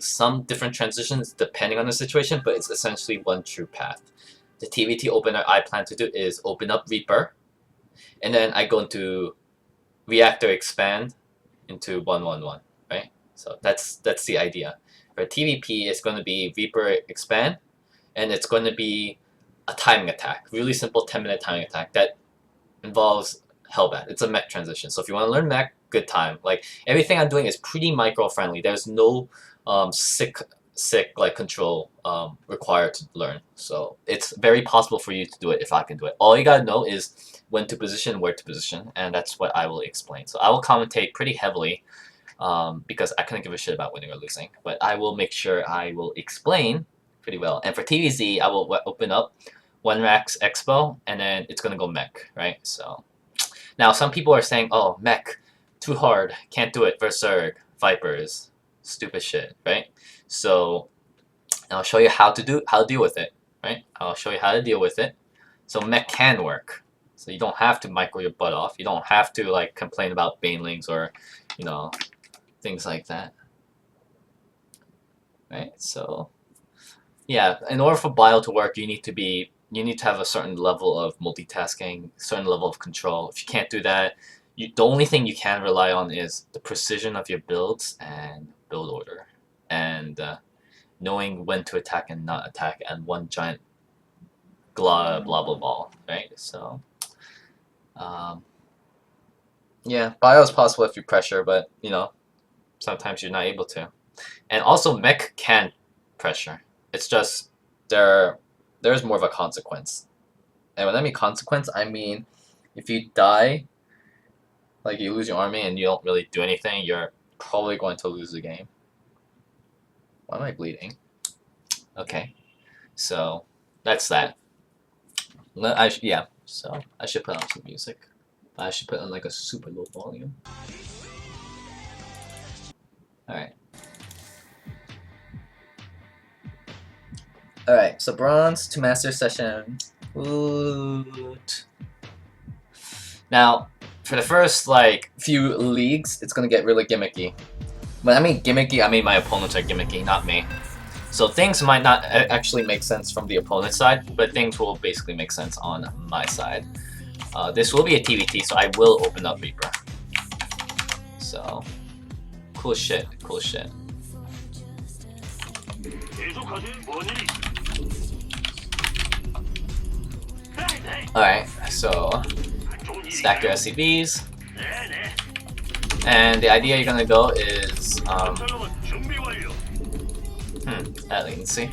some different transitions depending on the situation, but it's essentially one true path. The TVT opener I plan to do is open up Reaper, and then I go into Reactor Expand into 111, right? So that's the idea. For TVP, it's going to be Reaper Expand, and it's going to be a timing attack. Really simple 10-minute timing attack that involves Hellbat. It's a mech transition. So if you want to learn mech, good time. Like, everything I'm doing is pretty micro-friendly. There's no sick like control required to learn. So it's very possible for you to do it if I can do it. All you gotta know is when to position, where to position, and that's what I will explain. So I will commentate pretty heavily because I couldn't give a shit about winning or losing, but I will make sure I will explain pretty well. And for TVZ, I will open up One Rax Expo, and then it's gonna go mech, right? So now some people are saying, oh, mech, too hard, can't do it, Berserk, Vipers, stupid shit, right? So I'll show you how to deal with it, right? I'll show you how to deal with it. So mech can work. So you don't have to micro your butt off. You don't have to like complain about banelings or, you know, things like that. Right? So yeah, in order for bio to work, you need to have a certain level of multitasking, certain level of control. If you can't do that, the only thing you can rely on is the precision of your builds and build order, and knowing when to attack and not attack and one giant blah blah blah blah, right? So yeah, bio is possible if you pressure, but you know, sometimes you're not able to. And also mech can pressure. It's just there's more of a consequence. And when I mean consequence, I mean if you die, like you lose your army and you don't really do anything, you're probably going to lose the game. Why am I bleeding? Okay, so that's that. Yeah, so I should put on some music. I should put on like a super low volume. Alright. Alright, so bronze to master session. Woot. Now, for the first like few leagues, it's gonna get really gimmicky. When I mean gimmicky, I mean my opponents are gimmicky, not me. So things might not actually make sense from the opponent's side, but things will basically make sense on my side. This will be a TVT, so I will open up Reaper. So, cool shit, cool shit. Alright, so stack your SCVs. And the idea you're gonna go is, that latency.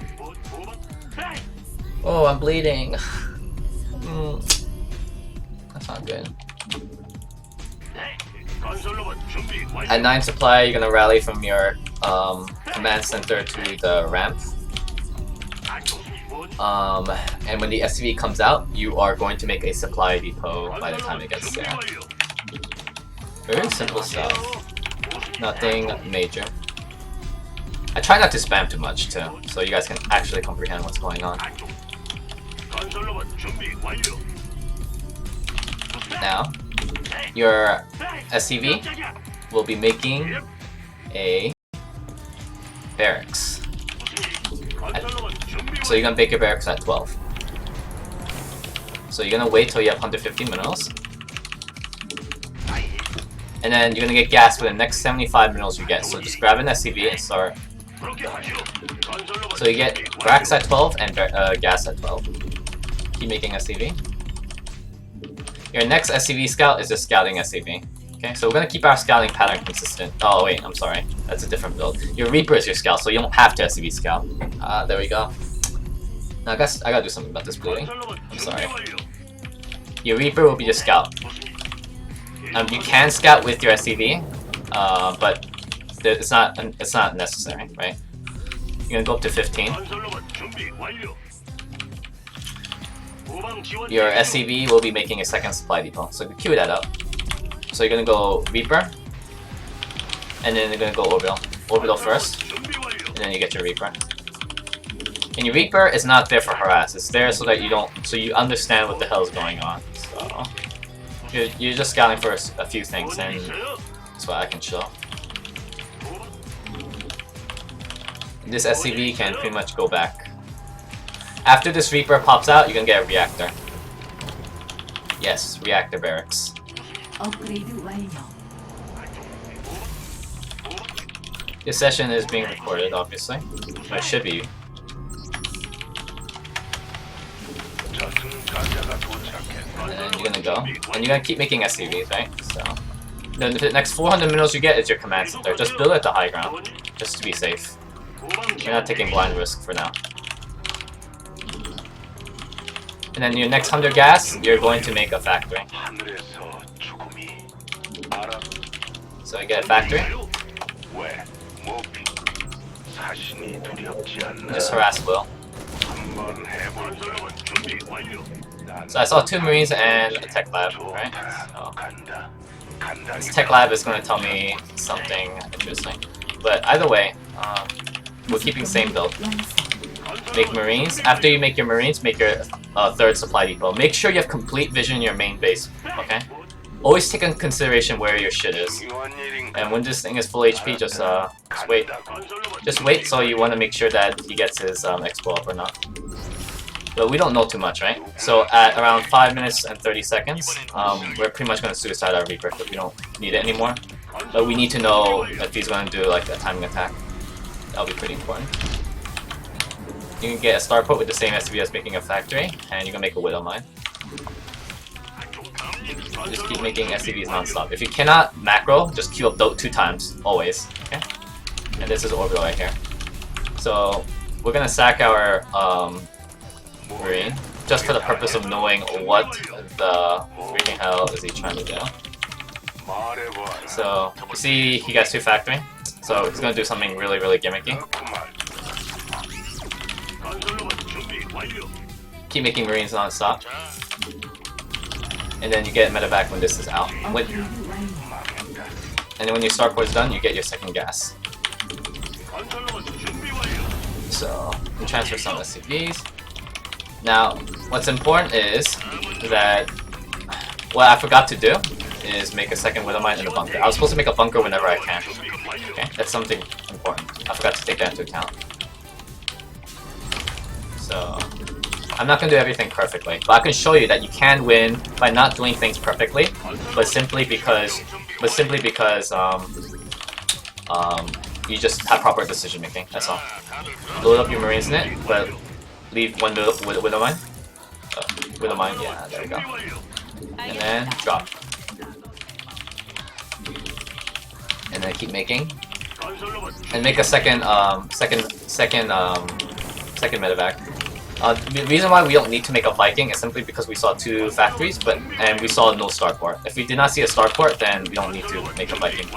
Oh, I'm bleeding. That's not good. At 9 supply, you're gonna rally from your command center to the ramp. And when the SCV comes out, you are going to make a supply depot by the time it gets there. Very simple stuff. Nothing major. I try not to spam too much too, so you guys can actually comprehend what's going on. Now, your SCV will be making a barracks. So you're gonna make your barracks at 12. So you're gonna wait till you have 150 minerals. And then you're gonna get gas for the next 75 minerals you get. So just grab an SCV and start. So you get barracks at 12 and gas at 12. Keep making SCV. Your next SCV scout is a scouting SCV. Okay, so we're gonna keep our scouting pattern consistent. Oh wait, I'm sorry. That's a different build. Your Reaper is your scout, so you don't have to SCV scout. There we go. Now I guess I gotta do something about this bleeding. I'm sorry. Your Reaper will be your scout. You can scout with your SCV, but it's not necessary, right? You're gonna go up to 15. Your SCV will be making a second supply depot, so queue that up. So you're gonna go Reaper, and then you're gonna go Orbital. Orbital first, and then you get your Reaper. And your Reaper is not there for harass, it's there so that you understand what the hell is going on. So you're just scouting for a few things, and that's what I can show. this SCV can pretty much go back. After this Reaper pops out, you're gonna get a reactor. Yes, reactor barracks. 업그레이드 완료. This session is being recorded, obviously. Or it should be. And then you're gonna go. And you're gonna keep making SCVs, right? So then the next 400 minerals you get is your command center. Just build it at the high ground, just to be safe. You're not taking blind risk for now. And then your next 100 gas, you're going to make a factory. So I get a factory. Just harass Will. So I saw 2 Marines and a tech lab, right? So this tech lab is going to tell me something interesting. But either way, we're keeping same build. Make Marines. After you make your Marines, make your third supply depot. Make sure you have complete vision in your main base, okay? Always take into consideration where your shit is. And when this thing is full HP, just wait. Just wait, so you want to make sure that he gets his expo up or not. But we don't know too much, right? So at around 5 minutes and 30 seconds, we're pretty much going to suicide our Reaper because we don't need it anymore. But we need to know if he's going to do like a timing attack. That'll be pretty important. You can get a starport with the same SCV as making a factory, and you can make a Widow Mine. Just keep making SCVs non-stop. If you cannot macro, just queue up 2 times, always. Okay? And this is Orbital right here. So we're gonna sack our Marine, just for the purpose of knowing what the freaking hell is he trying to do. So, you see he gets 2 factory, so he's gonna do something really, really gimmicky. Keep making Marines non-stop. And then you get medevac when this is out. And then when your starport's done, you get your second gas. So, we transfer some SCVs. Now, what's important is that what I forgot to do is make a second Widow Mine in the bunker. I was supposed to make a bunker whenever I can. Okay, that's something important. I forgot to take that into account. So, I'm not gonna do everything perfectly, but I can show you that you can win by not doing things perfectly, but simply because you just have proper decision making. That's all. Load up your Marines in it, but leave one Widow Mine. Widow Mine, yeah, there we go. And then drop. And then keep making. And make a second medevac. The reason why we don't need to make a Viking is simply because we saw 2 factories, and we saw no starport. If we did not see a starport, then we don't need to make a Viking.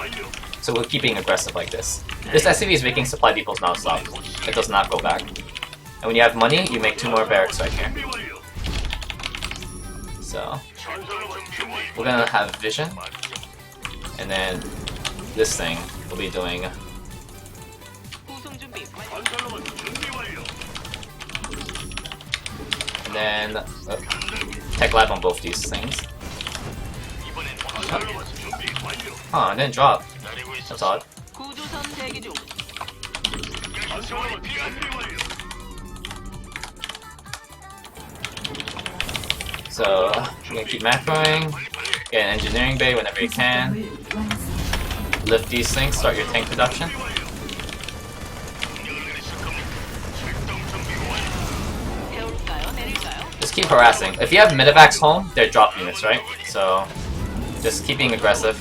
So we're keeping aggressive like this. This SCV is making supply depots non-stop. It does not go back. And when you have money, you make 2 more barracks right here. So we're gonna have vision, and then this thing will be doing. And then tech lab on both these things. Huh, it didn't drop. That's odd. So, you're gonna keep macroing, get an engineering bay whenever you can, lift these things, start your tank production. Just keep harassing. If you have medevacs home, they're drop units, right? So, just keep being aggressive.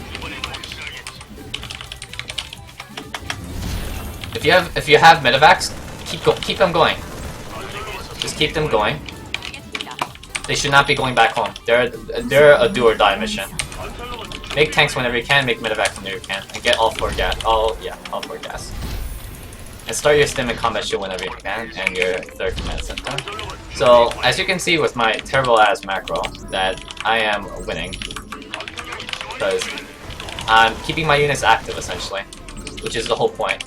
If you have medevacs, keep them going. Just keep them going. They should not be going back home. They're a do or die mission. Make tanks whenever you can, make medevacs whenever you can, and get all 4 gas. All 4 gas. And start your stim and combat shield whenever you can, and your 3rd command center. So as you can see with my terrible ass macro, that I am winning because I'm keeping my units active essentially, which is the whole point.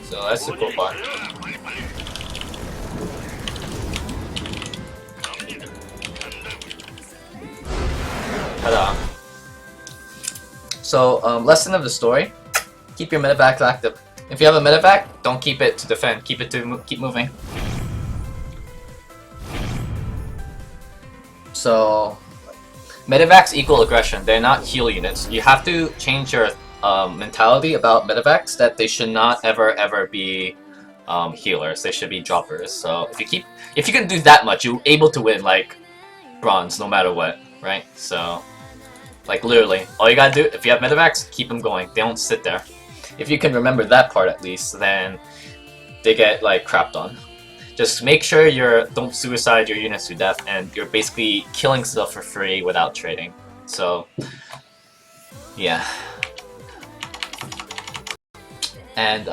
So that's the cool part. Ta-da. So, lesson of the story. keep your medevac active. If you have a medevac, don't keep it to defend. Keep it to keep moving. So, medevacs equal aggression. They're not heal units. You have to change your mentality about medevacs that they should not ever be healers. They should be droppers. So if you can do that much, you're able to win like bronze no matter what, right? So, like literally, all you gotta do if you have medevacs, keep them going. They don't sit there. If you can remember that part at least, then they get like crapped on. Just make sure you don't suicide your units to death, and you're basically killing stuff for free without trading. So, yeah. And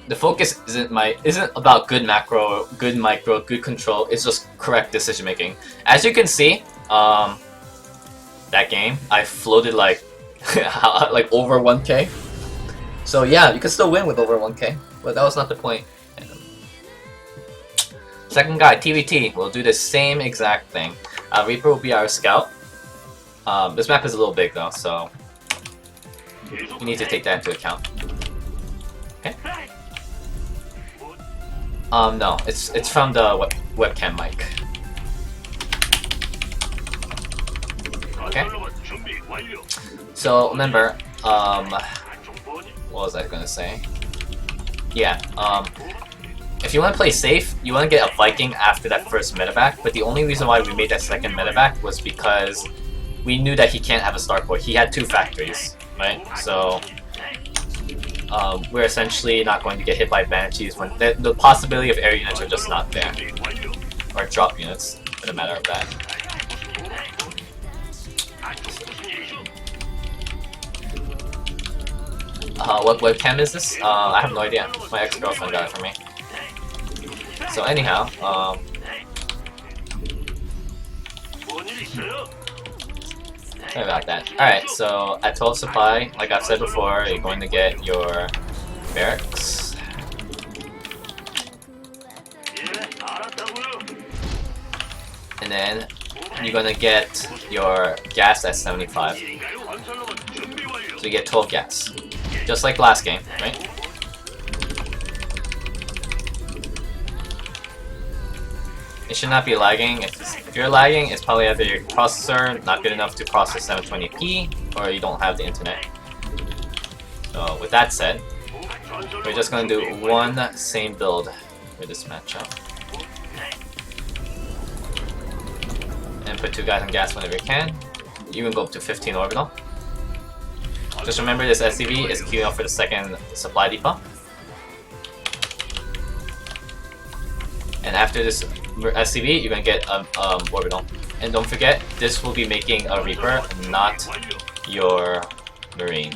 the focus isn't about good macro, good micro, good control. It's just correct decision making. As you can see, that game I floated like like over 1k. So yeah, you can still win with over 1k, but that was not the point. Second guy, TVT, will do the same exact thing. Reaper will be our scout. This map is a little big though, so you need to take that into account. Okay. No, it's from the webcam mic. Okay. So remember, what was I gonna say? Yeah. If you want to play safe, you want to get a Viking after that first medevac, but the only reason why we made that second medevac was because we knew that he can't have a starport. He had 2 factories, right? So we're essentially not going to get hit by banshees when the possibility of air units are just not there. Or drop units, for the matter of that. What webcam is this? I have no idea. My ex-girlfriend got it for me. So anyhow, sorry about that. Alright, so at 12 supply, like I've said before, you're going to get your barracks. And then you're going to get your gas at 75. So you get 12 gas. Just like last game, right? It should not be lagging. If you're lagging, it's probably either your processor not good enough to process 720p, or you don't have the internet. So with that said, we're just going to do one same build for this matchup. And put 2 guys on gas whenever you can. You can go up to 15 orbital. Just remember this SCV is queuing up for the second supply depot. And after this SCV, you're gonna get orbital. And don't forget, this will be making a Reaper, not your Marine.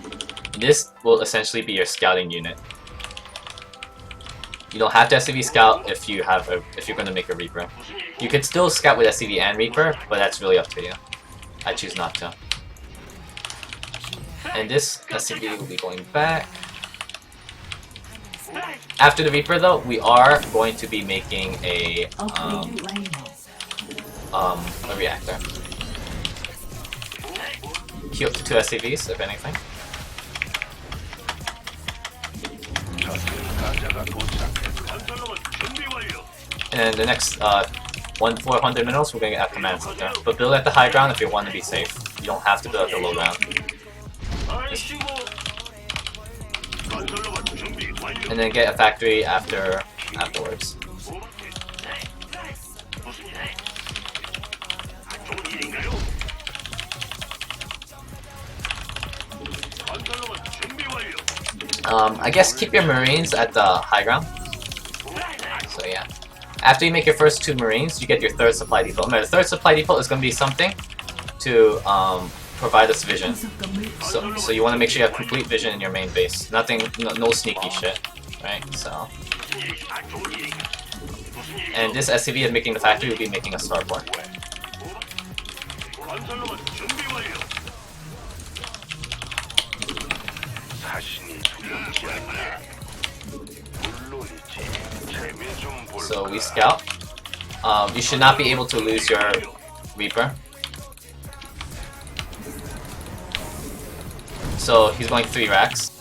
This will essentially be your scouting unit. You don't have to SCV scout if you're gonna make a Reaper. You could still scout with SCV and Reaper, but that's really up to you. I choose not to. And this SCV will be going back. After the Reaper though, we are going to be making a reactor. Queue up to 2 SCVs, if anything. And the next 400 minutes, we're going to get a command center. But build at the high ground if you want to be safe. You don't have to build at the low ground. And then get a factory afterwards. I guess keep your Marines at the high ground. So yeah. After you make your first 2 Marines, you get your 3rd supply depot. Remember, the 3rd supply depot is going to be something to provide us vision. So you want to make sure you have complete vision in your main base. Nothing, no sneaky shit, right? So. And this SCV is making the factory, will be making a starport. So we scout. You should not be able to lose your Reaper. So he's going 3 racks.